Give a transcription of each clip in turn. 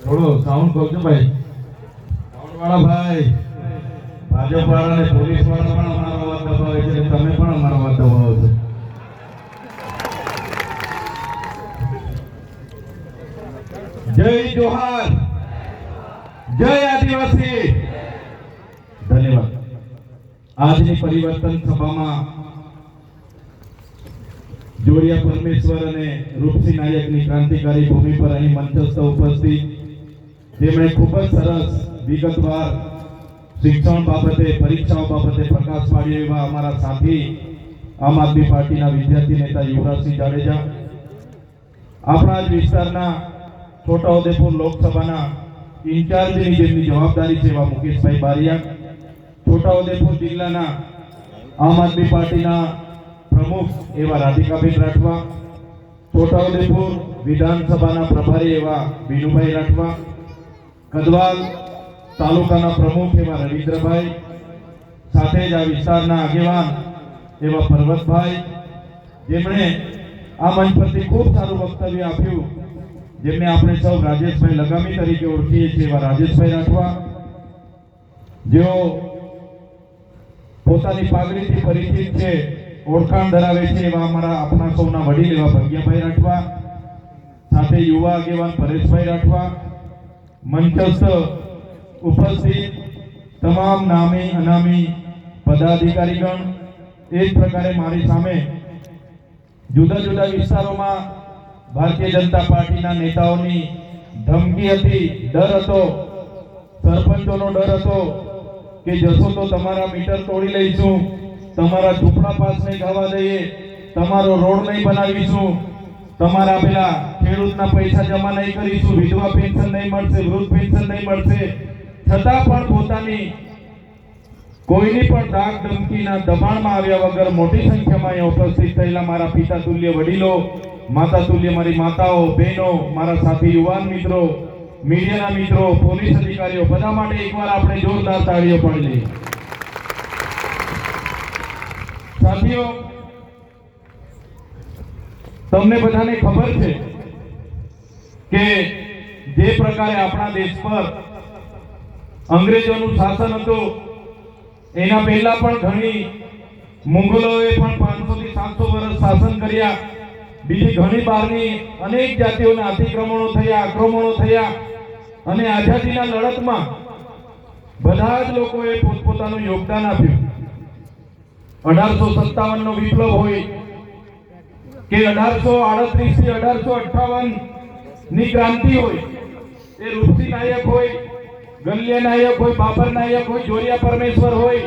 થોડો સાઉન્ડ કરજો ભાઈ, સાઉન્ડ વાળા ભાઈ. ભાજપ વાળા ને પોલીસ વાળા પણ અમારો અવાજ દબાવે છે, તમે પણ અમારો અવાજ દબાવો છો. જય જોહાર, જય આદિવાસી. ધન્યવાદ. આજની પરિવર્તન સભામાં જોડિયા પરમેશ્વર અને રૂપસિંહ નાયકની ક્રાંતિકારી ભૂમિ પર અહીં મંચસ્થ ઉપસ્થિત, જેમણે ખૂબ જ સરસ વિગતવાર શિક્ષણ બાબતે, પરીક્ષાઓ બાબતે પ્રકાશ પાડ્યો એવા અમારા સાથી આમ આદમી પાર્ટીના વિદ્યાર્થી નેતા યુવરાજસિંહ જાડેજા, આપણા જ વિસ્તારના છોટાઉદેપુર લોકસભાના ઇન્ચાર્જની જેમની જવાબદારી છે એવા મુકેશભાઈ બારિયા, છોટાઉદેપુર જિલ્લાના આમ આદમી પાર્ટીના પ્રમુખ એવા રાધિકાબેન રાઠવા, છોટાઉદેપુર વિધાનસભાના પ્રભારી એવા વિનુભાઈ રાઠવા, કદવાલ તાલુકાના પ્રમુખ એવા રવિન્દ્રભાઈ, સાથે જ આ વિસ્તારના આગેવાન એવા પર્વતભાઈ, જેમણે આ મંચ પરથી ખૂબ સારું વક્તવ્ય આપ્યું, જેમને આપણે સૌ રાજેશભાઈ લગામી તરીકે ઓળખીએ છીએ એવા રાજેશભાઈ રાઠવા, જેઓ પોતાની પાઘડીથી પરિચિત છે, ઓળખાણ ધરાવે છે એવા અમારા આપણા સૌના વડીલ એવા ભગિયાભાઈ રાઠવા, સાથે યુવા આગેવાન પરેશભાઈ રાઠવા, મંચસ્થ ઉપસ્થિત તમામ નામી અનામી પદાધિકારીગણ, એ જ પ્રકારે મારી સામે જુદા જુદા વિસ્તારોમાં ભારતીય જનતા પાર્ટીના નેતાઓની ધમકી હતી, ડર હતો, સરપંચોનો ડર હતો કે જશો તો તમારા મીટર તોડી લઈશું, તમારા ઝૂંપડા પાસ નહીં થવા દઈએ, તમારો રોડ નહીં બનાવીશું, તમારા પેલા ખેડૂતના પૈસા જમા નહીં કરીશું, વિધવા પેન્શન નહીં મળશે, વૃદ્ધ પેન્શન નહીં મળશે, છતાં પણ પોતાની કોઈની પણ ડાક ધમકીના દબાણમાં આવ્યા વગર મોટી સંખ્યામાં અહીંયા ઉપસ્થિત થયેલા મારા પિતા તુલ્ય વડીલો, માતા તુલ્ય મારી માતાઓ, બહેનો, મારા સાથી યુવાન મિત્રો, મીડિયાના મિત્રો, પોલીસ અધિકારીઓ, બધા માટે એકવાર આપણે જોરદાર તાળીઓ પાડી લઈએ. સાથીઓ, તમને બધાને ખબર છે કે જે પ્રકારે આપણા દેશ પર અંગ્રેજોનું શાસન હતું, એના પહેલા પણ ઘણી મુગલોએ પણ 500 થી 700 વર્ષ શાસન કર્યા, બીજી ઘણી બહારની અનેક જાતિઓના અતિક્રમણો થયા, આક્રમણો થયા, અને આઝાદીના લડતમાં બધા જ લોકોએ પોતપોતાનું યોગદાન આપ્યું. 1857 નો વિપ્લવ હોય કે 1838 થી 1858 ની ક્રાંતિ હોય, એ રૂપસિંહ નાયક હોય, ગલ્યા નાયક હોય, બાબર નાયક હોય, જોડિયા પરમેશ્વર હોય,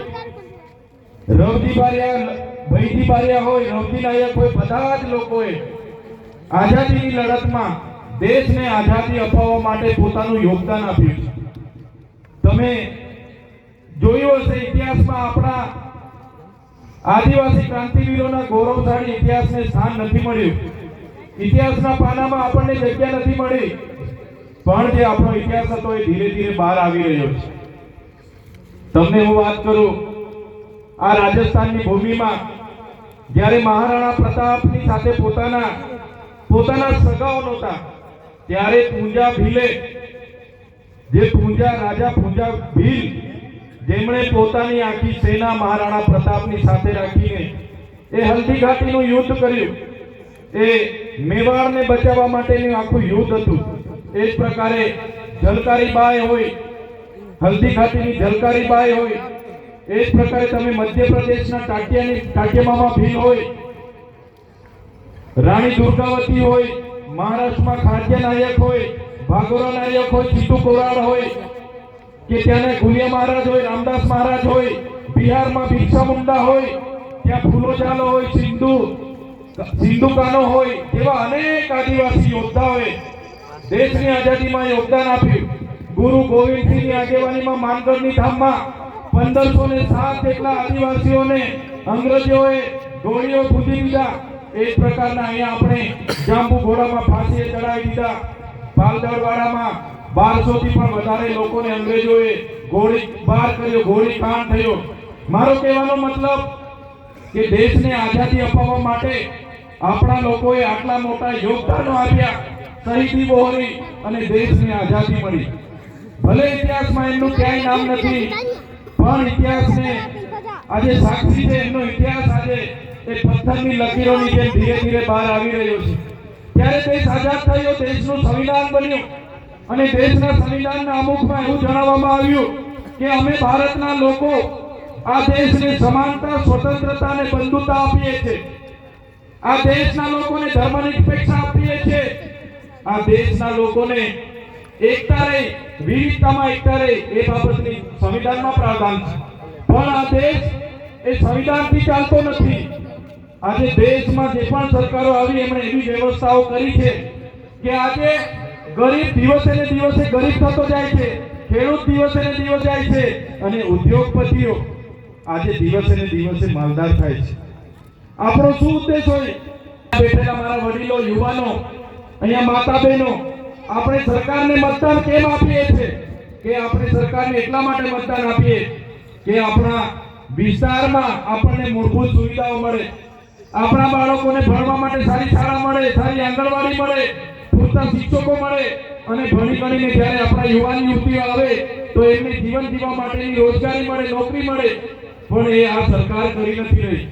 રવજી બારિયા, ભૈજી બારિયા હોય, રવજી નાયક હોય, બધા જ લોકોએ આઝાદીની લડતમાં દેશને આઝાદી અપાવવા માટે પોતાનું યોગદાન આપ્યું. તમે જોયું હશે ઇતિહાસમાં આપણા આદિવાસી ક્રાંતિવીરોના ગૌરવશાળી ઇતિહાસને સ્થાન નથી મળ્યું, ઇતિહાસના પાનામાં આપણને જગ્યા નથી મળી, પણ જે આપણો ઇતિહાસ હતો એ ધીરે ધીરે બહાર આવી રહ્યો છે. તમને હું વાત કરું, આ રાજસ્થાનની ભૂમિમાં જ્યારે મહારાણા પ્રતાપની સાથે પોતાના સગાઓ નહોતા, ત્યારે પૂંજા ભીલે, જે રાજા પૂંજા ભીલ, જેમણે પોતાની આખી સેના મહારાણા પ્રતાપની સાથે રાખીને એ હલ્દી ઘાટીનું યુદ્ધ કર્યું, એ મેવાડને બચાવવા માટેનું આખું યુદ્ધ હતું. એ જ પ્રકારે ઝલકારીબાઈ હોય, હલ્દી ઘાટીની ઝલકારીબાઈ હોય, એ જ પ્રકારે તમે મધ્યપ્રદેશના ટાટિયામામા ભીલ હોય, રાણી દુર્ગાવતી હોય, મહારાષ્ટ્રમાં ખાદ્ય નાયક હોય, ભાગોરા નાયક હોય, ચીતુ કોરાડ હોય, કે ત્યાંના ગુલિયા મહારાજ હોય, રામદાસ મહારાજ હોય, બિહારમાં બિરસા મુંડા હોય, ત્યાં ફૂલો ચાલો હોય, સિંધુ કાનો હોય, એવા અનેક આદિવાસી યોદ્ધાઓએ દેશની આઝાદીમાં યોગદાન આપ્યું. ગુરુ ગોવિંદસિંહની આગેવાનીમાં માનગઢની ધામમાં 1507 જેટલા આદિવાસીઓને અંગ્રેજોએ ગોળીઓ પૂજી દીધા. એ જ પ્રકારના અહીંયા આપણે જાંબુ ઘોડામાં ફાંસીએ ચડાવી દીધા. પાલગઢવાડામાં 1200 થી પણ વધારે લોકોને અંગ્રેજોએ ગોળીબાર કર્યો, ગોળીકાંડ થયો. મારો કહેવાનો મતલબ કે દેશને આઝાદી અપાવવા માટે આપણા લોકોએ આટલા મોટા યોગદાનો આપ્યા, શહીદી વહોરી અને દેશને આઝાદી મળી. ભલે ઇતિહાસમાં એમનું ક્યાંય નામ નથી, પણ ઇતિહાસને આજે સાક્ષી છે. એમનો ઇતિહાસ આજે એ પથ્થરની લકીરોની જેમ ધીરે ધીરે બહાર આવી રહ્યો છે. ત્યારે દેશ આઝાદ થયો, દેશનું સંવિધાન બન્યું અને દેશના સંવિધાનના અમુકમાં એવું જણાવવામાં આવ્યું કે અમે ભારતના લોકો આ દેશને સમાનતા, સ્વતંત્રતા અને બંધુતા આપીએ છીએ. આ દેશના લોકોને ધર્મનિરપેક્ષતા આપીએ છીએ. આ દેશના લોકોને એકતા રહે, વિવિધતામાં એકતા રહે એ બાબતની સંવિધાનમાં પ્રાવધાન છે. પણ આ દેશ એ સંવિધાનથી ચાલતો નથી. આજે દેશમાં જે પણ સરકારો આવી એમણે એવી વ્યવસ્થાઓ કરી છે કે આજે ગરીબ દિવસે ને દિવસે ગરીબ થતો જાય છે, ખેડૂત દિવસે ને દિવસે જાય છે અને ઉદ્યોગપતિઓ આજે દિવસે ને દિવસે માલદાર થાય છે. આપણો શું ઉદ્દેશ હોય? બેઠેલા મારા વડીલો, યુવાનો, અહીંયા માતા બહેનો, આપણે સરકારને મતદાન કેમ આપીએ છીએ? કે આપણે સરકારને એટલા માટે મતદાન આપીએ કે આપણા વિસ્તારમાં આપણને મૂળભૂત સુવિધાઓ મળે, આપણા બાળકોને ભણવા માટે સારી શાળા મળે, સારી આંગણવાડી મળે, પૂરતા શિક્ષકો મળે અને ભણી ગણીને જ્યારે આપણા યુવાન યુવતીઓ આવે તો એમને જીવન જીવવા માટેની રોજગારી મળે, નોકરી મળે. પણ એ આ સરકાર કરી નથી રહી.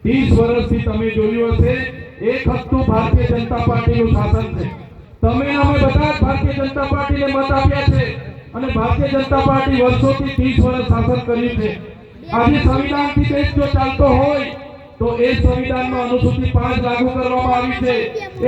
30 વર્ષથી તમે જોયું હશે એક હપ્તું ભારતીય જનતા પાર્ટીનું શાસન છે. તમે અમે બધા જ ભારતીય જનતા પાર્ટીને મત આપ્યા છે અને ભારતીય જનતા પાર્ટી વર્ષોથી 30 વર્ષ શાસન કર્યું છે. આજે સંવિધાનથી દેશ જો ચાલતો હોય તો એ સંવિધાનમાં અનુસૂચિ 5 લાગુ કરવામાં આવી છે.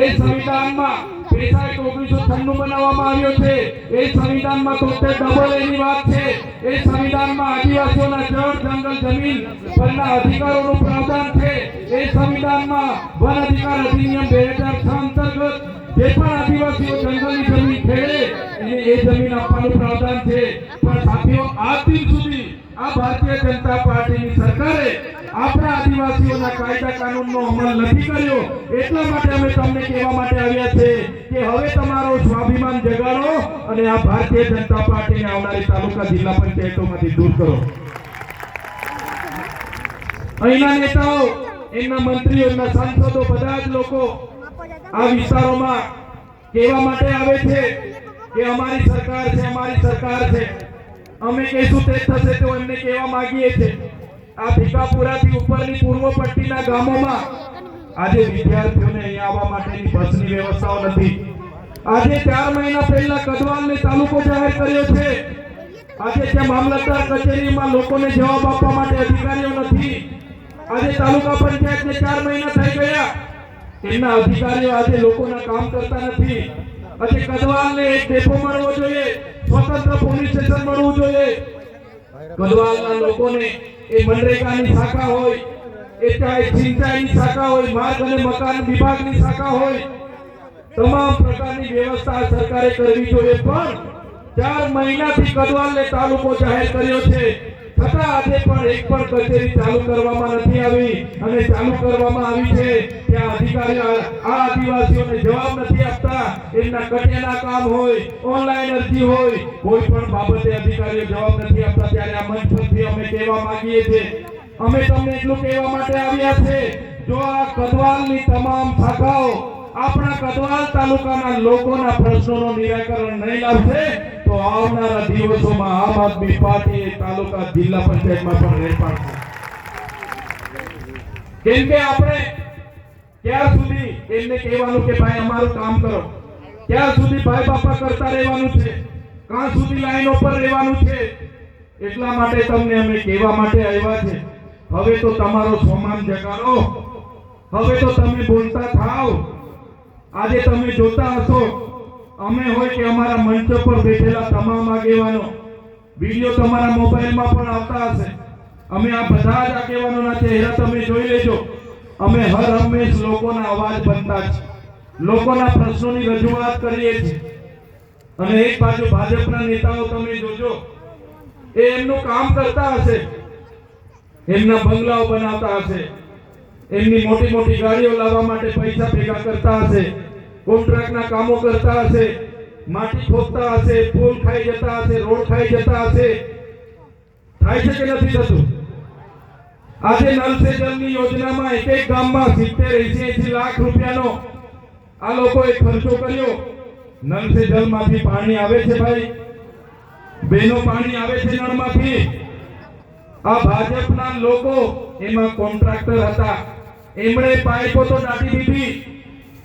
એ સંવિધાનમાં પેશા એક્ટ 1996 બનાવવામાં આવ્યો છે. એ સંવિધાનમાં 73 એની વાત છે. એ સંવિધાનમાં આદિવાસીઓના જળ, જંગલ, જમીન પરના અધિકારોનું પ્રાવધાન છે. એ સંવિધાનમાં વન અધિકાર અધિનિયમ 2006 અંતર્ગત જે પણ આદિવાસીઓ જંગલની જમીન ખેડે એને એ જમીન આપવાનું પ્રાવધાન છે. પણ સાથીઓ, આજ દિન સુધી આ ભારતીય જનતા પાર્ટીની સરકારે આપણા આદિવાસીઓના કાયદા કાનૂનનો અમલ નથી કર્યો. એટલા માટે અમે તમને કહેવા માટે આવ્યા છે કે હવે તમારો સ્વાભિમાન જગાડો અને આ ભારતીય જનતા પાર્ટીને આવનારી તાલુકા જિલ્લા પંચાયતોમાંથી દૂર કરો. અહીંના નેતાઓ, એમના મંત્રીઓ, એમના સાંસદો, બધા જ લોકો આ વિસ્તારોમાં કહેવા માટે આવે છે કે અમારી સરકાર છે, અમારી સરકાર છે. અમે કહીશું તે થશે તો એમને કહેવા માંગીએ છીએ આ ભીખાપુરાથી ઉપરની પૂર્વ પટ્ટીના ગામોમાં આજે વિદ્યાર્થીઓને અહીંયા આવવા માટેની બસની વ્યવસ્થાઓ નથી. આજે 4 મહિના પહેલા કદવાલને તાલુકો જાહેર કર્યો છે. આજે ત્યાં મામલતદાર કચેરીમાં લોકોને જવાબ આપવા માટે અધિકારીઓ નથી. આજે તાલુકા પંચાયતને 4 મહિના થઈ ગયા, એમના અધિકારીઓ આજે લોકોના કામ કરતા નથી. આજે કદવાલને એક ડેપો મળવો જોઈએ, સ્વતંત્ર પોલીસ સ્ટેશન મળવું જોઈએ. કદવાલના લોકોને એ મનરેગાની શાખા હોય, એ ચાહે સિંચાઈની શાખા હોય, માર્ગ અને મકાન વિભાગની શાખા હોય, તમામ પ્રકારની વ્યવસ્થા સરકારે કરવી જોઈએ. પણ 4 મહિનાથી કદવાલને તાલુકો જાહેર કર્યો છે, છતાં આજે પણ એક પણ કચેરી ચાલુ કરવામાં નથી આવી. અને ચાલુ કરવામાં આવી છે ત્યાં અધિકારીઓ આ આદિવાસીઓને જવાબ નથી આપતા. એમના કટિયાના કામ હોય, ઓનલાઈન અરજી હોય, કોઈ પણ બાબતે અધિકારીઓ જવાબ નથી આપતા. ત્યારે આ મંચ પરથી અમે કહેવા માંગીએ છીએ, અમે તમને એટલું કહેવા માટે આવ્યા છે, જો આ કદવાલની તમામ શાખાઓ આપણા કદવાલ તાલુકાના લોકોના પ્રશ્નોનું નિરાકરણ નહીં લાવશે તો આવનારા દિવસોમાં આમ આદમી પાર્ટી તાલુકા જિલ્લા પંચાયતમાં પણ રેડ પાડશે. કેમ કે આપણે ક્યાં સુધી એમને કહેવાનું કે ભાઈ અમારું કામ કરો, ક્યાં સુધી ભાઈ બાપા કરતા રહેવાનું છે, ક્યાં સુધી લાઈનો પર રહેવાનું છે? એટલા માટે તમને અમે કહેવા માટે આવ્યા છે, હવે તો તમારો સ્વમાન જગાડો, હવે તો તમે બોલતા થાવ. આજે તમે જોતા હશો, અમે હોય કે અમારા મંચ પર બેઠેલા તમામ આગેવાનો વિડિયો તમારા મોબાઈલમાં પણ આવતા હશે. અમે આ બધા જ આગેવાનોના ચહેરા તમે જોઈ લેજો. અમે હર હંમેશ લોકોના અવાજ બનતા છે, લોકોના પ્રશ્નોની રજૂઆત કરીએ છીએ. અને એક બાજુ ભાજપના નેતાઓ તમે જોજો, એ એમનું કામ કરતા હશે, એમના બંગલાઓ બનાવતા હશે, એમની મોટી મોટી ગાડીઓ લાવવા માટે પૈસા ભેગા કરતા હશે, કોન્ટ્રાક્ટના કામો કરતા હશે, માટી ખોદતા હશે, પુલ ખાઈ જતા હશે, રોડ ખાઈ જતા હશે. થાય છે કે નથી થતું? આજે નલ સે જલની યોજનામાં એક એક ગામમાં 70-80 લાખ રૂપિયાનો આ લોકોએ ખર્ચો કર્યો. નલ સે જલમાંથી પાણી આવે છે ભાઈ, બેનો પાણી આવે છે નળમાંથી. આ ભાજપના લોકો એમાં કોન્ટ્રાક્ટર હતા, એમણે પાઇપો તો દાટી દીધી,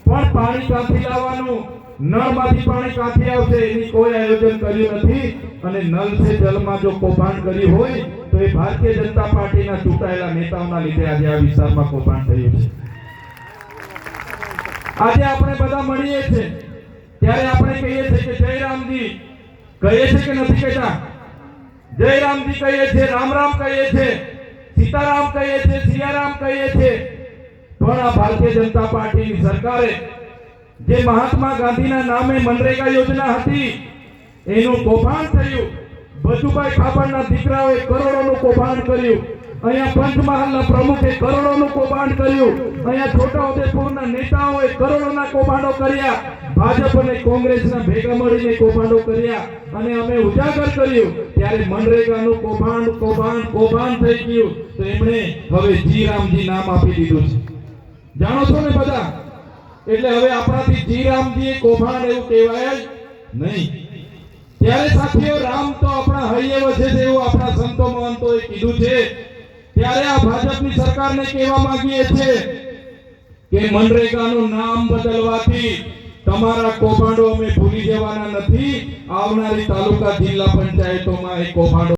પણ પાણી ક્યાંથી લાવવાનું, નળમાંથી પાણી ક્યાંથી આવશે એની કોઈ આયોજન કર્યું નથી. અને નલ સે જલમાં જો કૌભાંડ કર્યું હોય તો એ ભારતીય જનતા પાર્ટીના ચૂંટાયેલા નેતાઓના લીધે આજે આ વિસ્તારમાં કૌભાંડ થયું છે. આજે આપણે બધા મળીએ છીએ ત્યારે આપણે કહીએ છીએ કે જય રામજી, કહીએ છીએ કે નથી કહેતા? જય રામજી કહીએ છીએ, રામ રામ કહીએ છીએ, સીતારામ કહીએ છીએ, સિયારામ કહીએ છીએ. પણ આ ભારતીય જનતા પાર્ટીની સરકારે જે મહાત્મા ગાંધીના નામે મનરેગા યોજના હતી એનું કૌભાંડ થયું. બચુભાઈ ખાબડના દીકરાઓએ કરોડોનું કૌભાંડ કર્યું. અહીંયા પંચમહાલના પ્રમુખે કરોડોનું કૌભાંડ કર્યું. અહીંયા છોટાઉદેપુરના નેતાઓએ કરોડોના કૌભાંડો કર્યા. ભાજપ અને કોંગ્રેસના ભેગા મળીને કૌભાંડો કર્યા અને અમે ઉજાગર કર્યું. ત્યારે મનરેગાનું કૌભાંડ થઈ ગયું તો એમણે હવે જીરામજી નામ આપી દીધું છે. જાણો છો ને બધા? એટલે હવે આપણાથી જીરામજી કૌભાંડ એવું કહેવાય જ નહીં. ત્યારે સાથીઓ, રામ તો આપણા હૈયે વસે છે એવું આપણા સંતો મહંતોએ કીધું છે. ત્યારે આ ભાજપની સરકારને કહેવા માંગીએ છીએ કે મનરેગાનું નામ બદલવાથી તમારા કૌભાંડો અમે ભૂલી જવાના નથી. આવનારી તાલુકા જિલ્લા પંચાયતોમાં એ કૌભાંડો